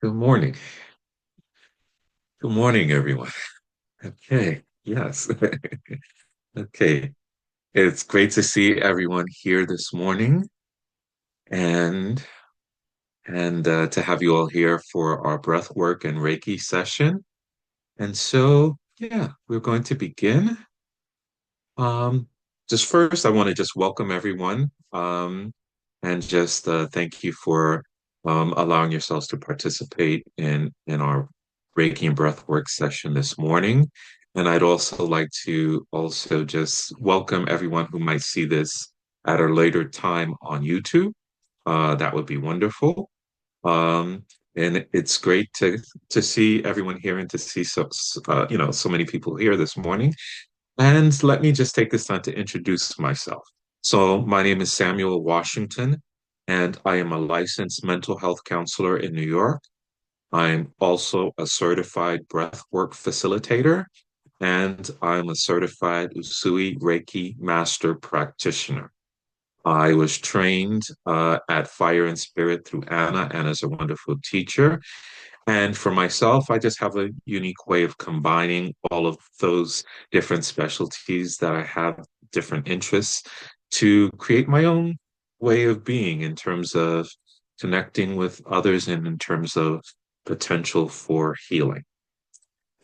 Good morning. Good morning, everyone. Okay, yes. Okay. It's great to see everyone here this morning and to have you all here for our breath work and Reiki session. And so, yeah, we're going to begin. Um, just first, I want to just welcome everyone and just thank you for allowing yourselves to participate in our Reiki and breathwork session this morning. And I'd also like to also just welcome everyone who might see this at a later time on YouTube. That would be wonderful. Um, and it's great to see everyone here and to see so many people here this morning. And let me just take this time to introduce myself. So, my name is Samuel Washington, and I am a licensed mental health counselor in New York. I'm also a certified breathwork facilitator, and I'm a certified Usui Reiki master practitioner. I was trained at Fire and Spirit through Anna. Anna's a wonderful teacher. And for myself, I just have a unique way of combining all of those different specialties that I have, different interests, to create my own way of being in terms of connecting with others and in terms of potential for healing.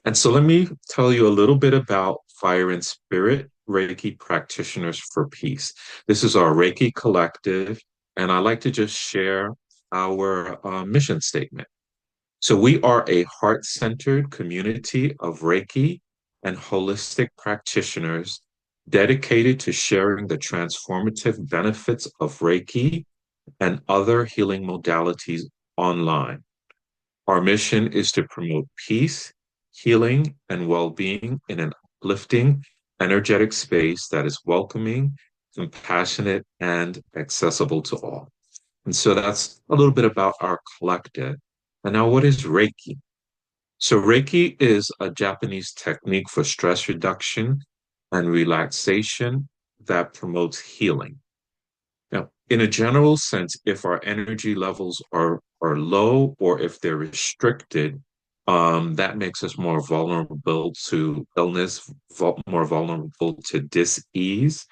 And so let me tell you a little bit about Fire and Spirit Reiki Practitioners for Peace. This is our Reiki collective, and I like to just share our mission statement. So, we are a heart centered community of Reiki and holistic practitioners dedicated to sharing the transformative benefits of Reiki and other healing modalities online. Our mission is to promote peace, healing, and well being in an uplifting, energetic space that is welcoming, compassionate, and accessible to all. And so that's a little bit about our collective. And now, what is Reiki? So, Reiki is a Japanese technique for stress reduction and relaxation that promotes healing. Now, in a general sense, if our energy levels are low or if they're restricted, that makes us more vulnerable to illness, more vulnerable to dis-ease.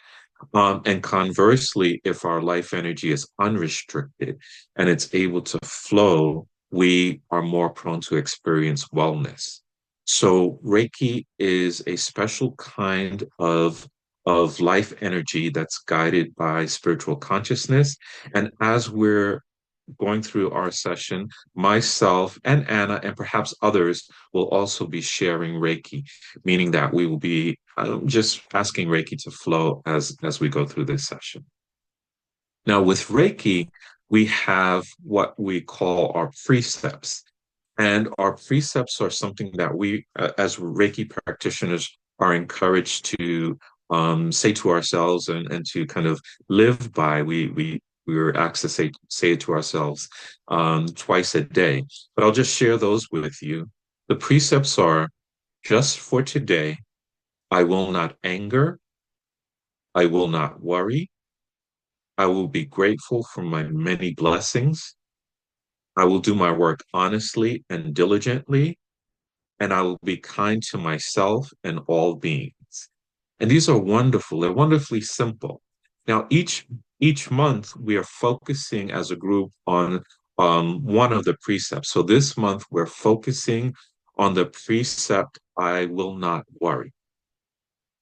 And conversely, if our life energy is unrestricted and it's able to flow, we are more prone to experience wellness. So Reiki is a special kind of life energy that's guided by spiritual consciousness. And as we're going through our session, myself and Anna, and perhaps others, will also be sharing Reiki, meaning that we will be just asking Reiki to flow as we go through this session. Now, with Reiki, we have what we call our precepts. And our precepts are something that we, as Reiki practitioners, are encouraged to say to ourselves and to kind of live by. We were asked to say it to ourselves twice a day. But I'll just share those with you. The precepts are just for today, I will not anger, I will not worry, I will be grateful for my many blessings, I will do my work honestly and diligently, and I will be kind to myself and all beings. And these are wonderful. They're wonderfully simple. Now, each month we are focusing as a group on one of the precepts. So this month we're focusing on the precept, I will not worry.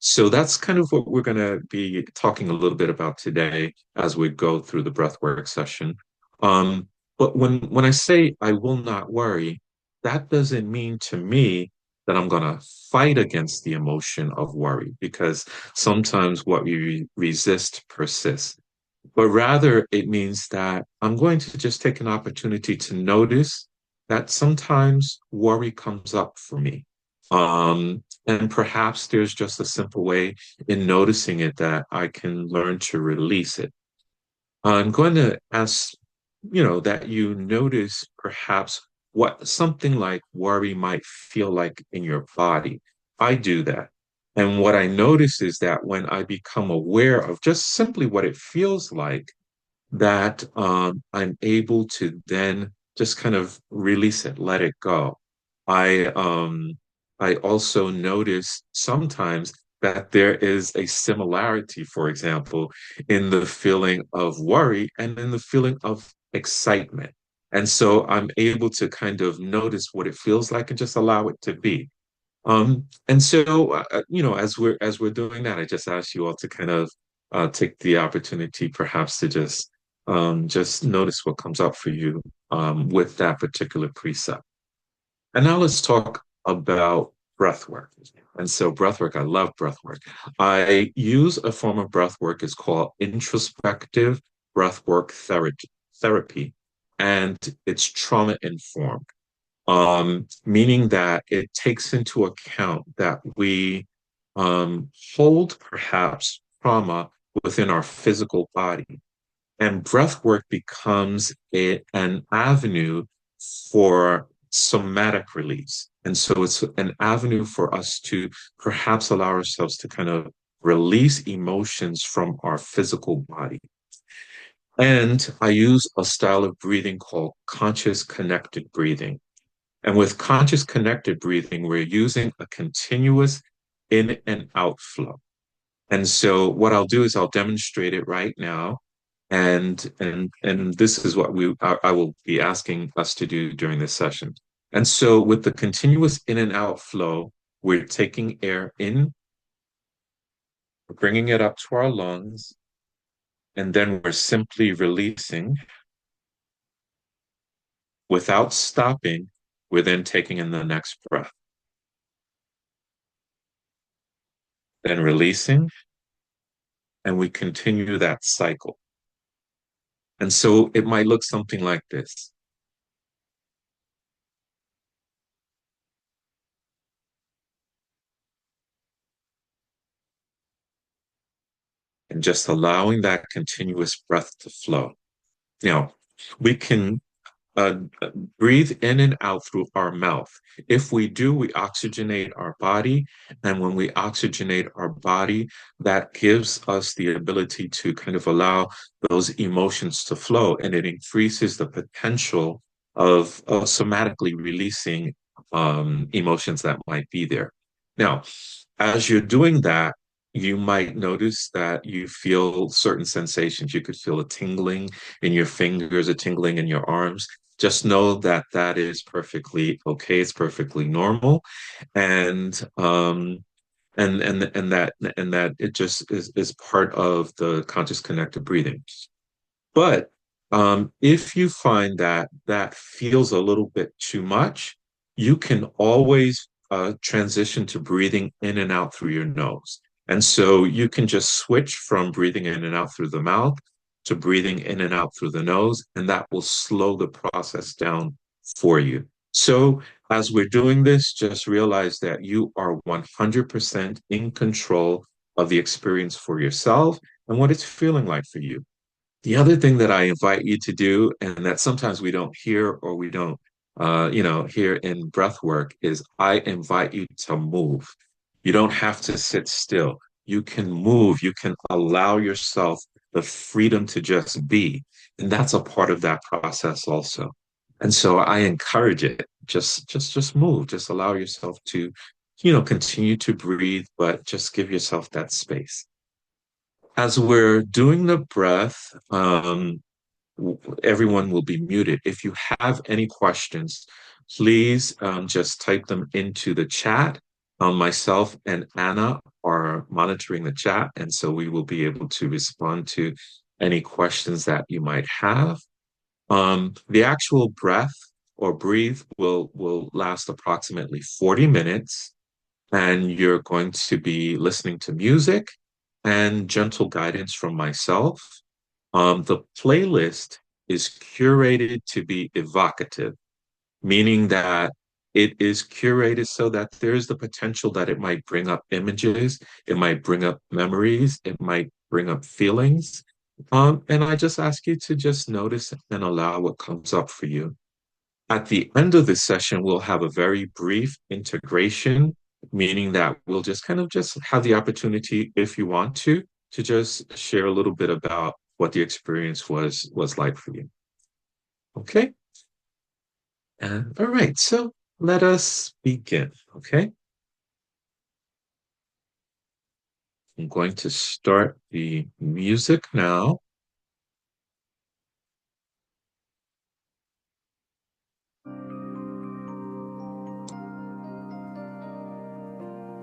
So that's kind of what we're going to be talking a little bit about today as we go through the breathwork session. Um, but when I say I will not worry, that doesn't mean to me that I'm going to fight against the emotion of worry, because sometimes what we resist persists. But rather, it means that I'm going to just take an opportunity to notice that sometimes worry comes up for me. And perhaps there's just a simple way in noticing it that I can learn to release it. I'm going to ask, that you notice perhaps what something like worry might feel like in your body. I do that. And what I notice is that when I become aware of just simply what it feels like, that I'm able to then just kind of release it, let it go. I I also notice sometimes that there is a similarity, for example, in the feeling of worry and in the feeling of excitement. And so I'm able to kind of notice what it feels like and just allow it to be. And so, as we're doing that, I just ask you all to kind of take the opportunity, perhaps, to just notice what comes up for you with that particular precept. And now let's talk about breath work. And so, breath work, I love breath work. I use a form of breath work. It's called introspective breath work therapy, and it's trauma informed, meaning that it takes into account that we hold perhaps trauma within our physical body. And breath work becomes an avenue for somatic release. And so it's an avenue for us to perhaps allow ourselves to kind of release emotions from our physical body. And I use a style of breathing called conscious connected breathing. And with conscious connected breathing, we're using a continuous in and out flow. And so what I'll do is I'll demonstrate it right now. And this is what I will be asking us to do during this session. And so with the continuous in and out flow, we're taking air in, we're bringing it up to our lungs, and then we're simply releasing without stopping. We're then taking in the next breath, then releasing, and we continue that cycle. And so it might look something like this. And just allowing that continuous breath to flow. Now, we can uh, breathe in and out through our mouth. If we do, we oxygenate our body. And when we oxygenate our body, that gives us the ability to kind of allow those emotions to flow. And it increases the potential of somatically releasing emotions that might be there. Now, as you're doing that, you might notice that you feel certain sensations. You could feel a tingling in your fingers, a tingling in your arms. Just know that that is perfectly okay. It's perfectly normal, and and that it just is part of the conscious connected breathing. But if you find that that feels a little bit too much, you can always transition to breathing in and out through your nose. And so you can just switch from breathing in and out through the mouth to breathing in and out through the nose, and that will slow the process down for you. So as we're doing this, just realize that you are 100% in control of the experience for yourself and what it's feeling like for you. The other thing that I invite you to do, and that sometimes we don't hear or we don't, hear in breath work, is I invite you to move. You don't have to sit still. You can move. You can allow yourself the freedom to just be. And that's a part of that process also. And so I encourage it. Just move. Just allow yourself to, continue to breathe, but just give yourself that space. As we're doing the breath, everyone will be muted. If you have any questions, please just type them into the chat. Myself and Anna are monitoring the chat, and so we will be able to respond to any questions that you might have. The actual breath or breathe will last approximately 40 minutes, and you're going to be listening to music and gentle guidance from myself. The playlist is curated to be evocative, meaning that it is curated so that there's the potential that it might bring up images, it might bring up memories, it might bring up feelings. And I just ask you to just notice and allow what comes up for you. At the end of this session, we'll have a very brief integration, meaning that we'll just kind of just have the opportunity, if you want to just share a little bit about what the experience was like for you. Okay? All right, so let us begin, okay? I'm going to start the music now.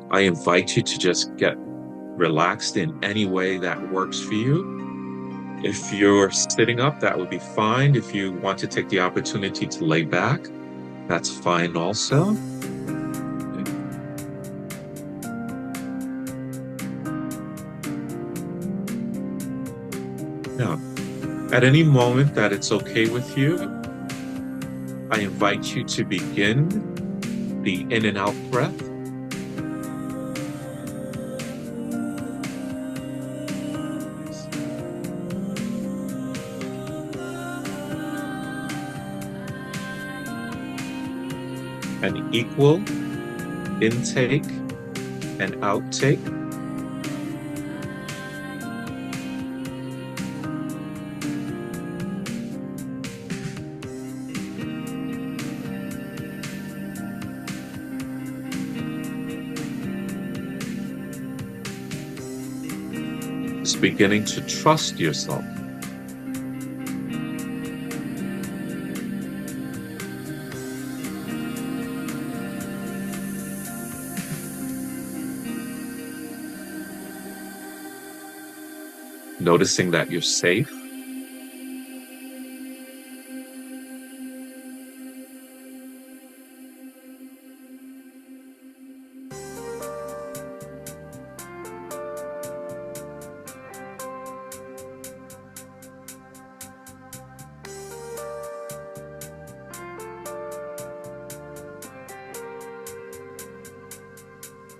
I invite you to just get relaxed in any way that works for you. If you're sitting up, that would be fine. If you want to take the opportunity to lay back, that's fine also. Now, at any moment that it's okay with you, I invite you to begin the in and out breath. An equal intake and outtake. Just beginning to trust yourself. Noticing that you're safe.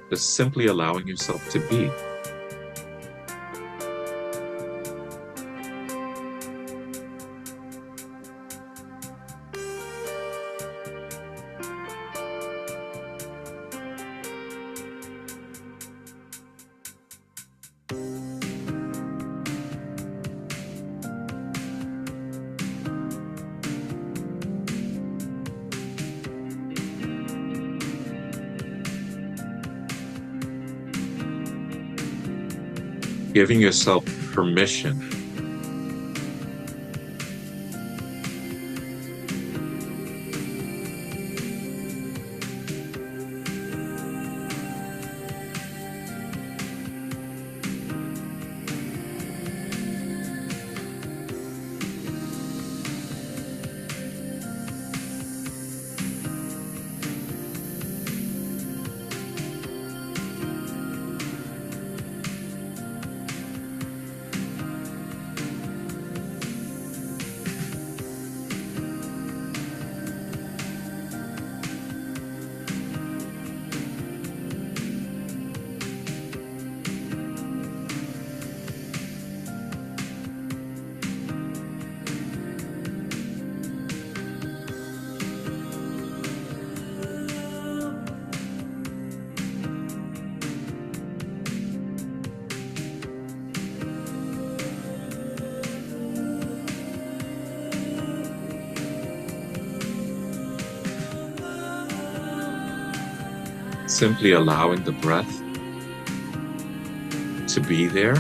Just simply allowing yourself to be. Giving yourself permission. Simply allowing the breath to be there.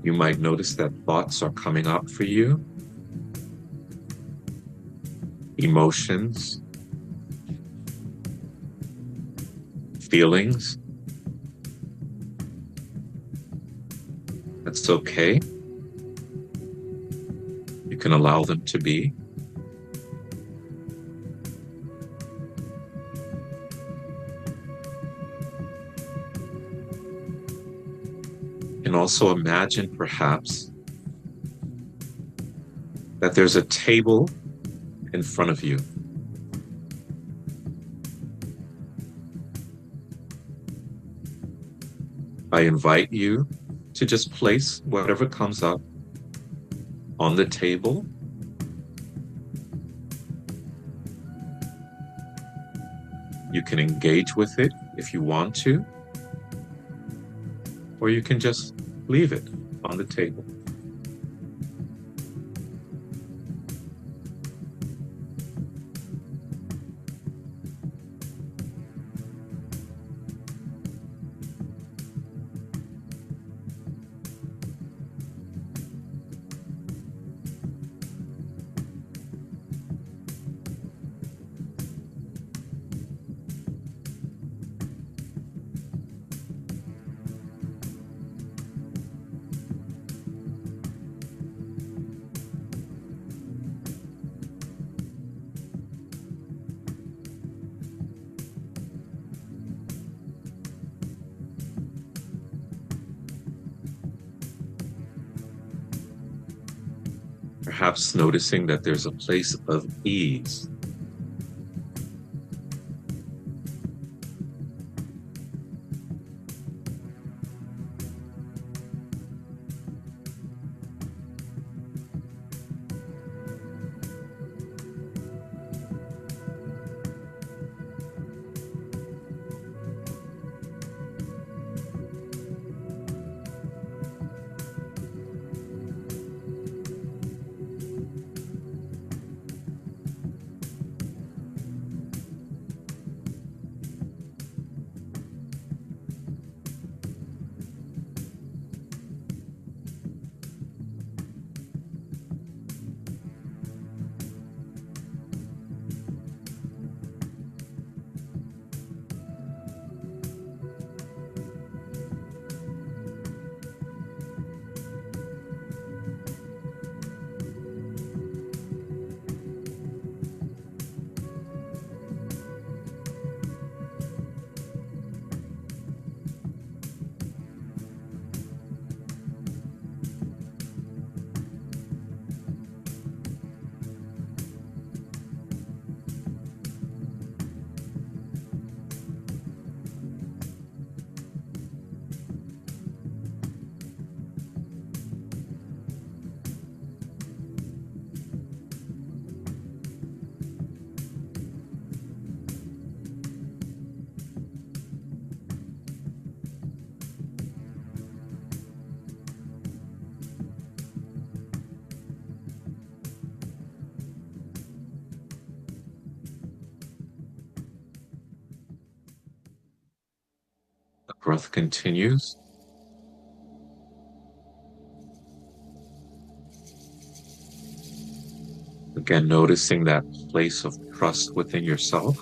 You might notice that thoughts are coming up for you, emotions, feelings. That's okay. You can allow them to be. And also imagine perhaps that there's a table in front of you. I invite you to just place whatever comes up on the table. You can engage with it if you want to, or you can just leave it on the table. Perhaps noticing that there's a place of ease. The breath continues. Again, noticing that place of trust within yourself.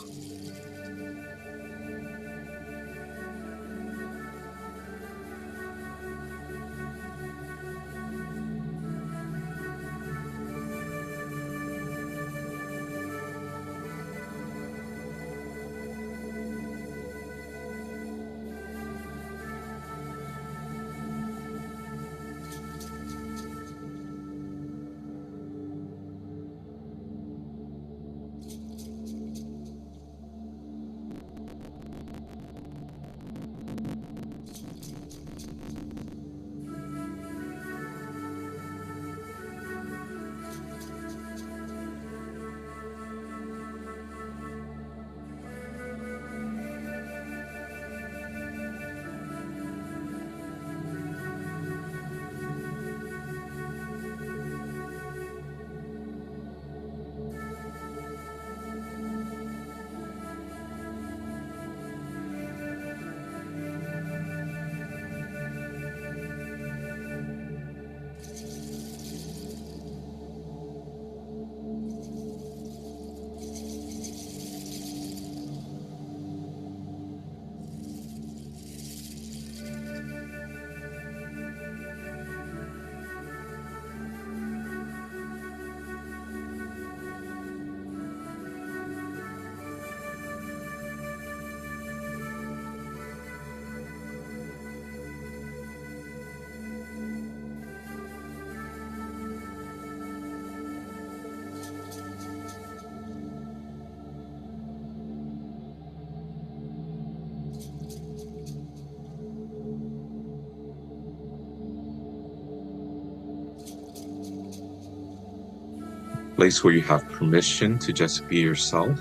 place where you have permission to just be yourself.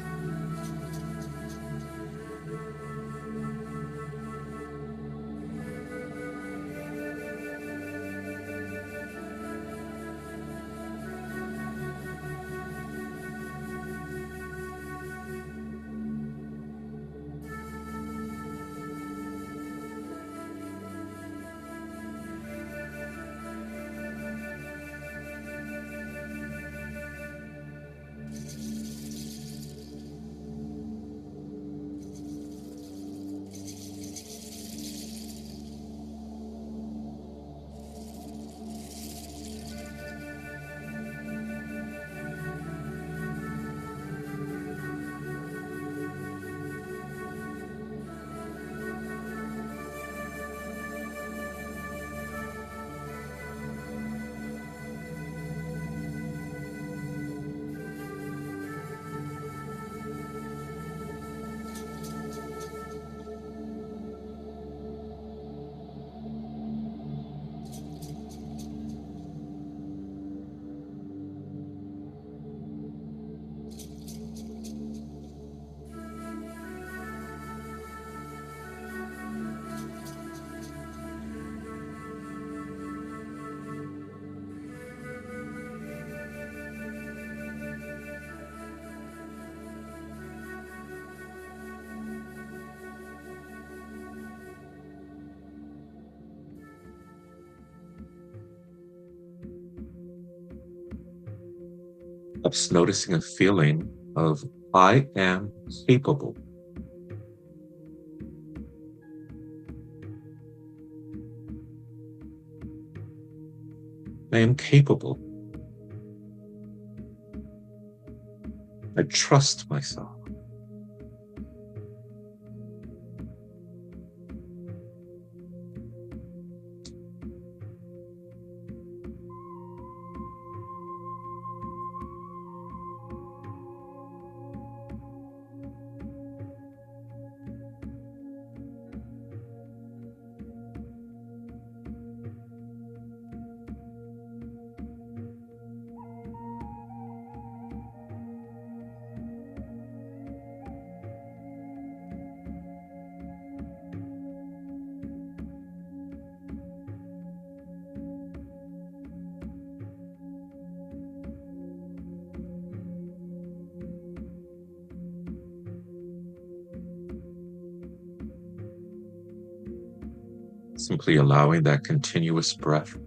Just noticing a feeling of I am capable. I am capable. I trust myself. Simply allowing that continuous breath.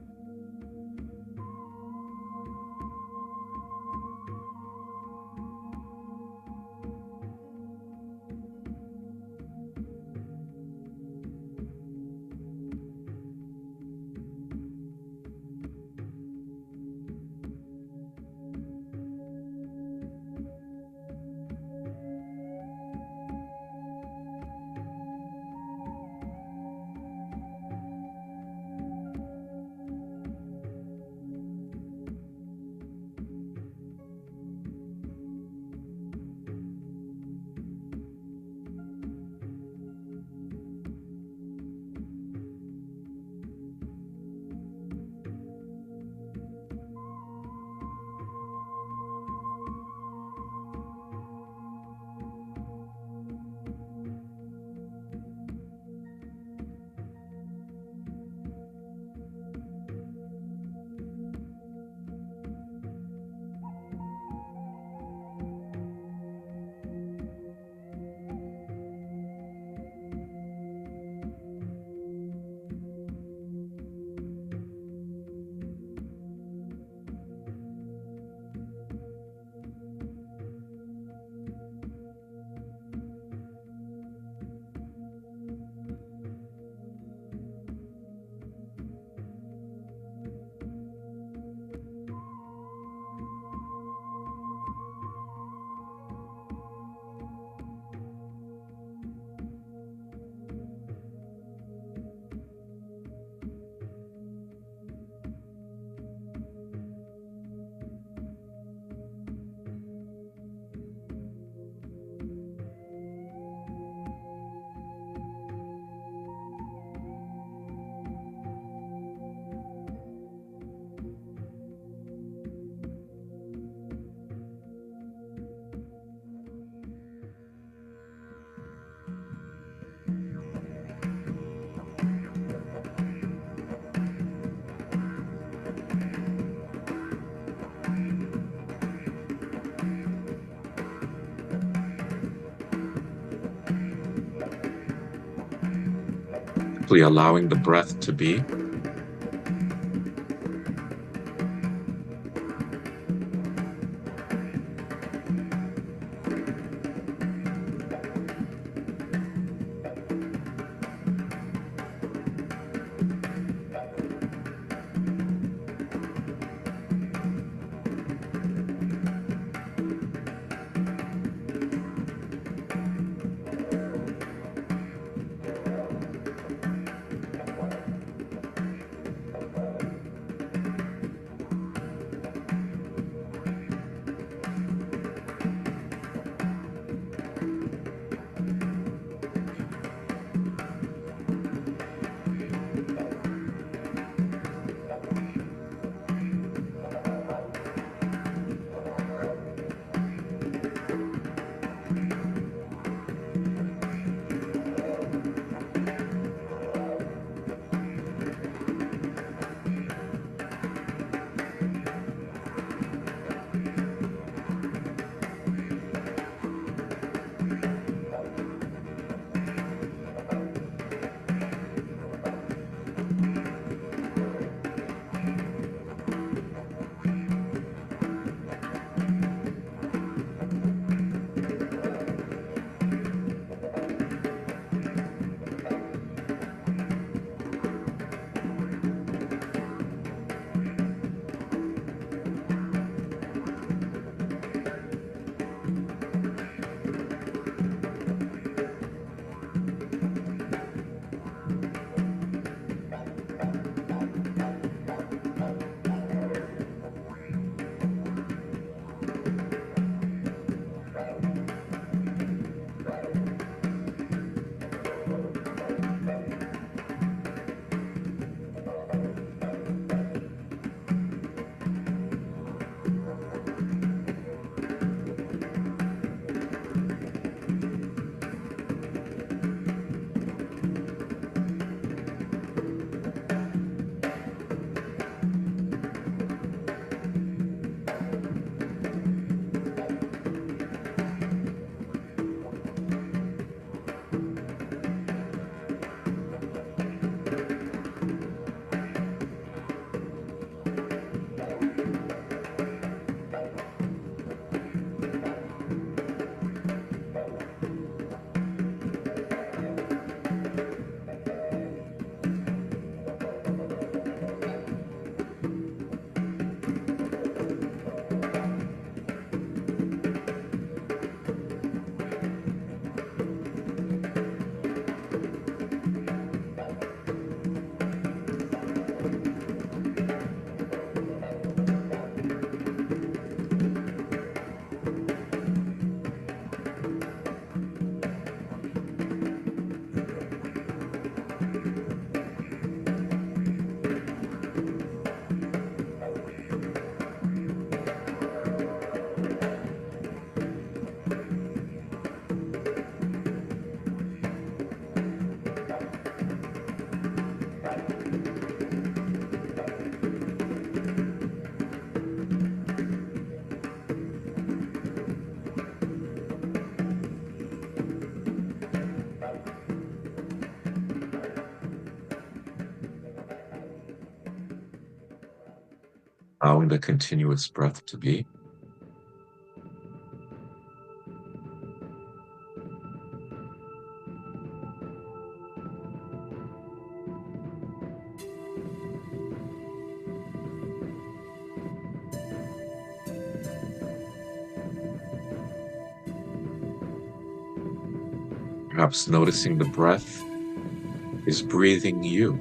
Simply allowing the breath to be. Allowing the continuous breath to be. Perhaps noticing the breath is breathing you.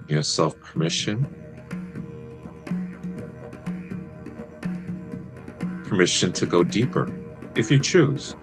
yourself permission to go deeper if you choose.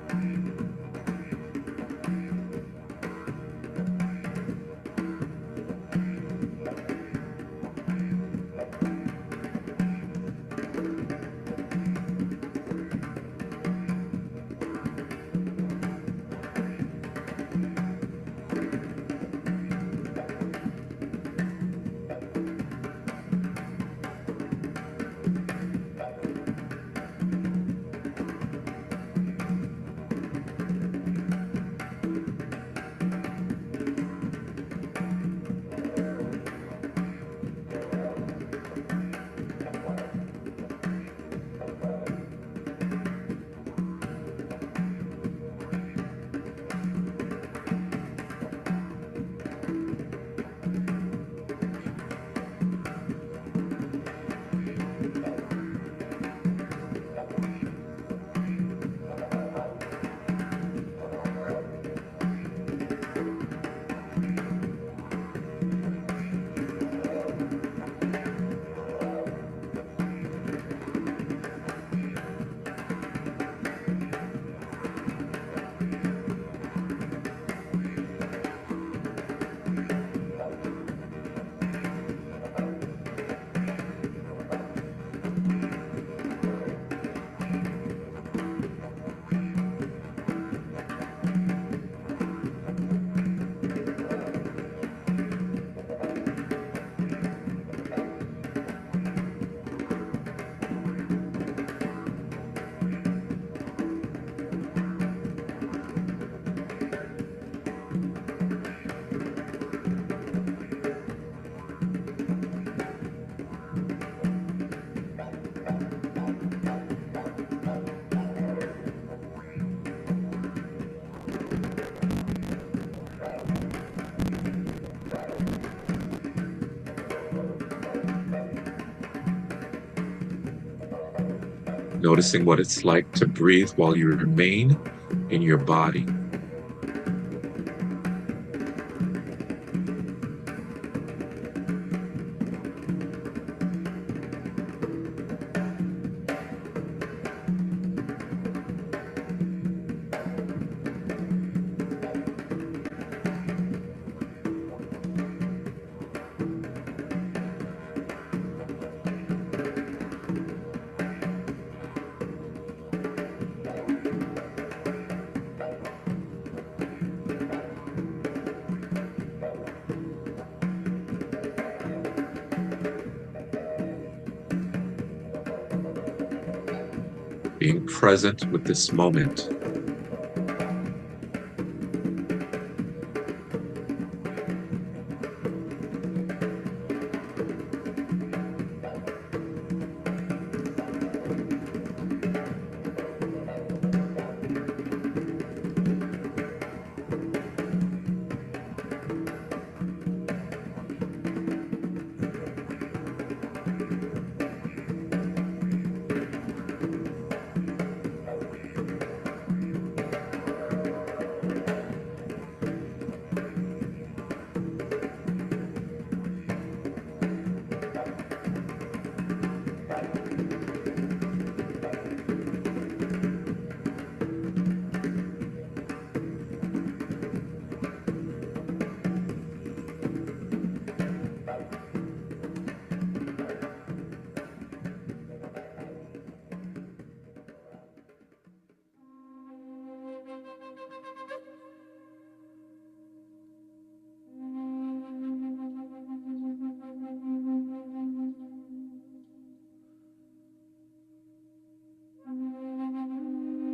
Noticing what it's like to breathe while you remain in your body. Being present with this moment.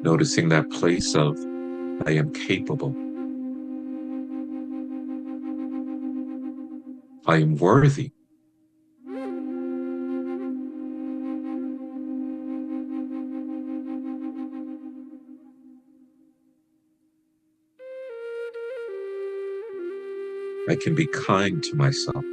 Noticing that place of I am capable. I am worthy. I can be kind to myself.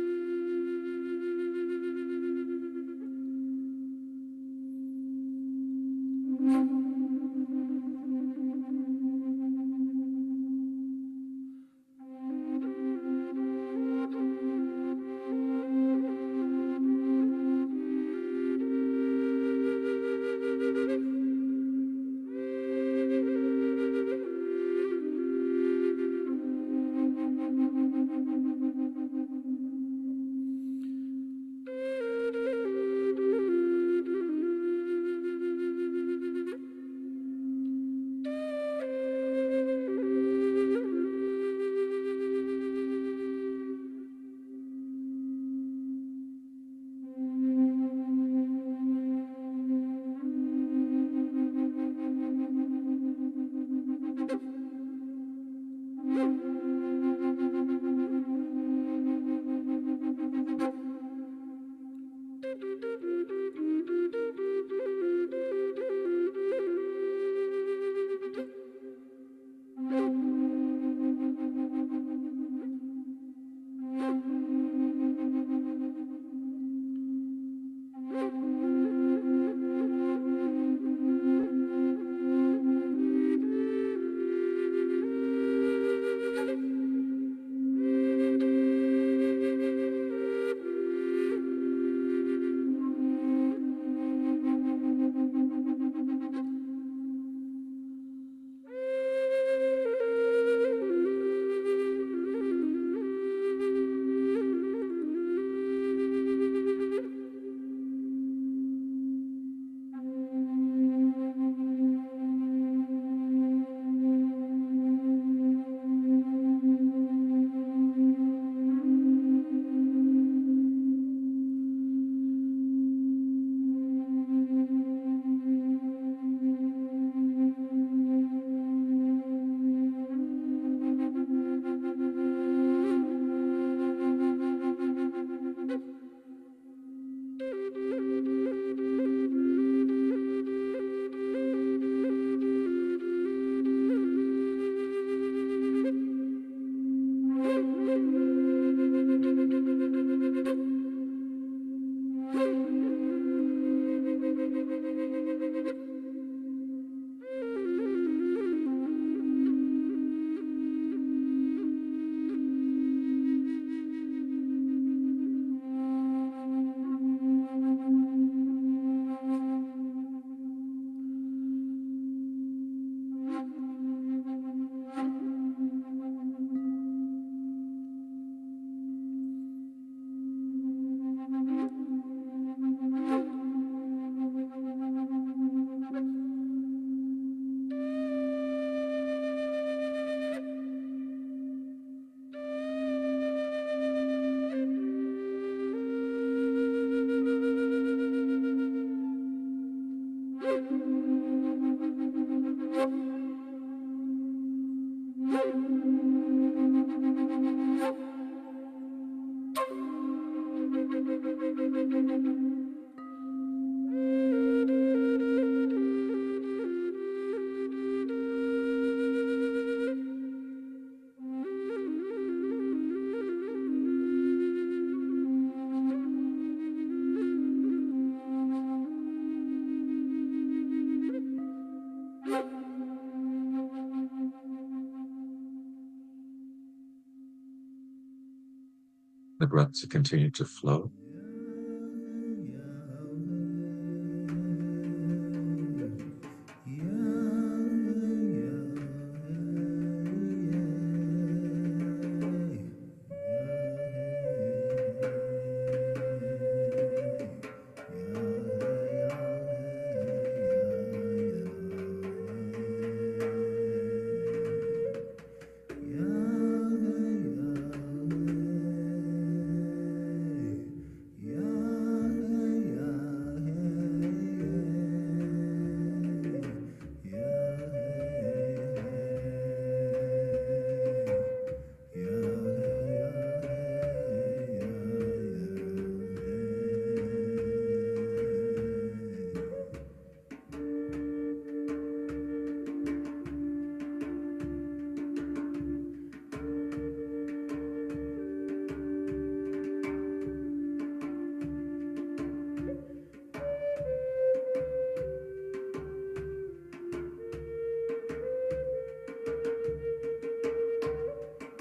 the breath to continue to flow.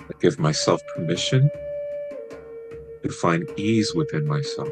I give myself permission to find ease within myself.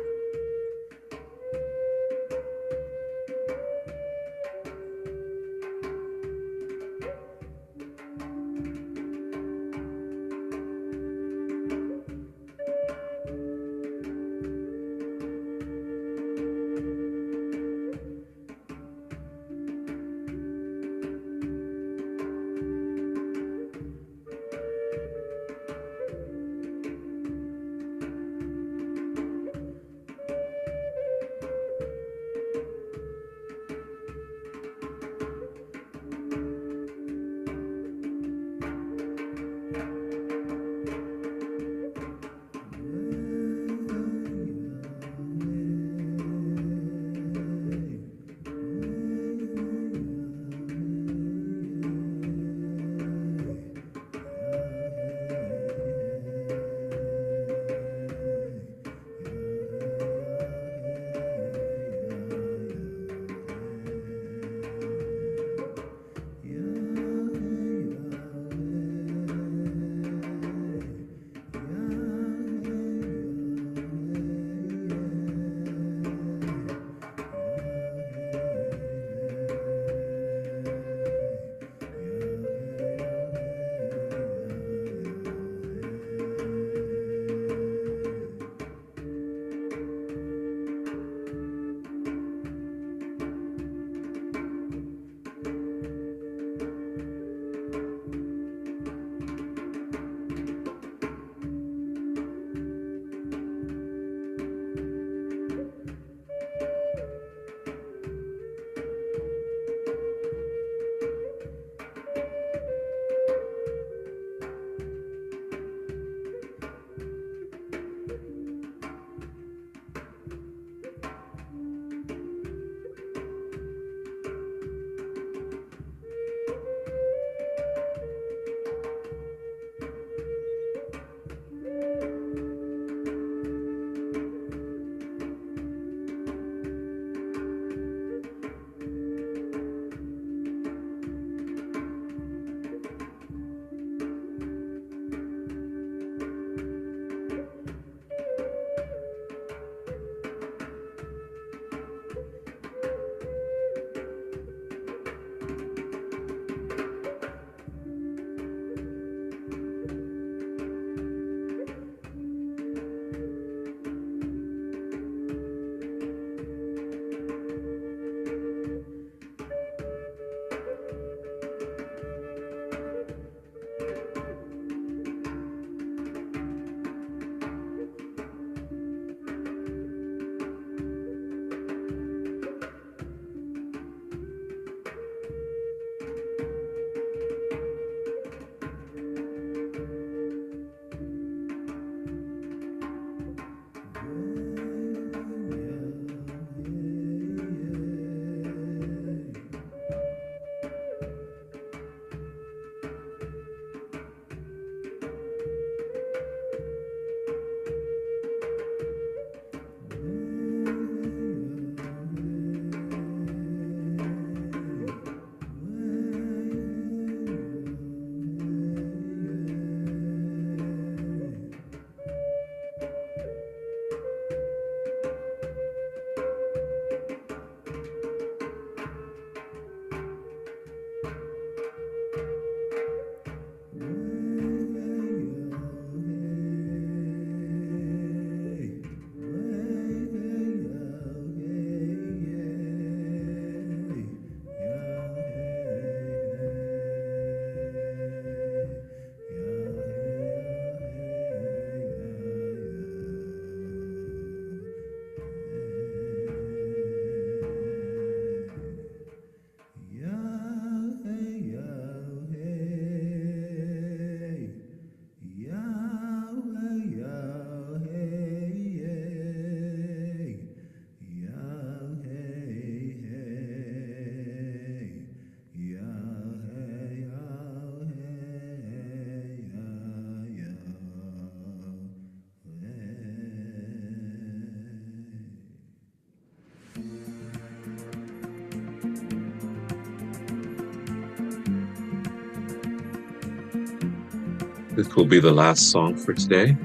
This will be the last song for today.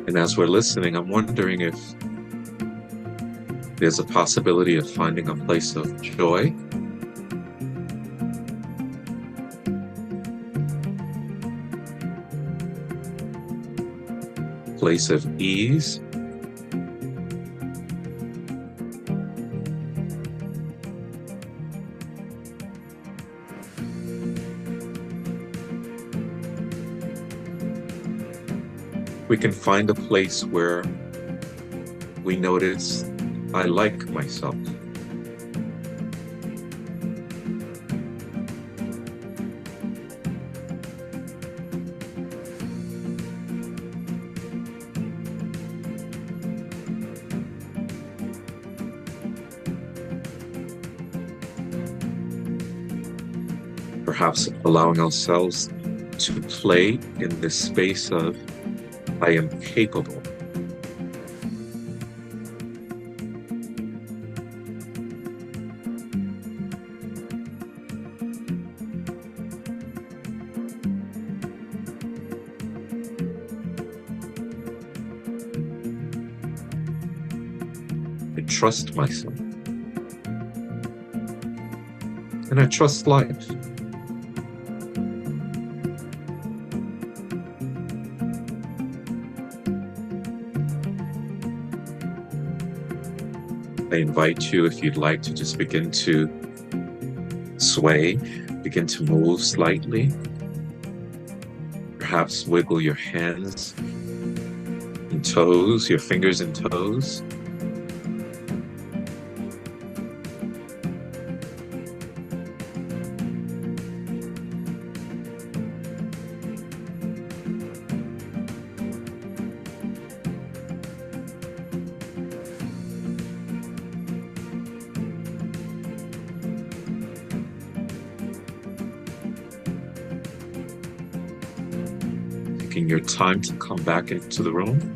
And as we're listening, I'm wondering if there's a possibility of finding a place of joy, place of ease, we can find a place where we notice I like myself. Perhaps allowing ourselves to play in this space of I am capable. I trust myself. And I trust life. I invite you, if you'd like, to just begin to sway, begin to move slightly. Perhaps wiggle your hands and toes, your fingers and toes. Taking your time to come back into the room.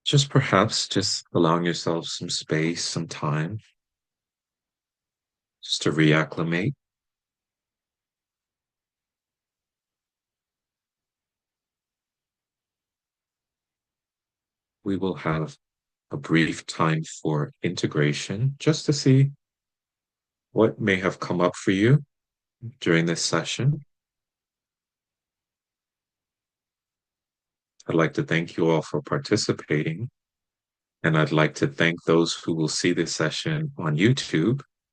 Just perhaps just allowing yourself some space, some time, just to reacclimate. We will have a brief time for integration, just to see what may have come up for you during this session. I'd like to thank you all for participating, and I'd like to thank those who will see this session on YouTube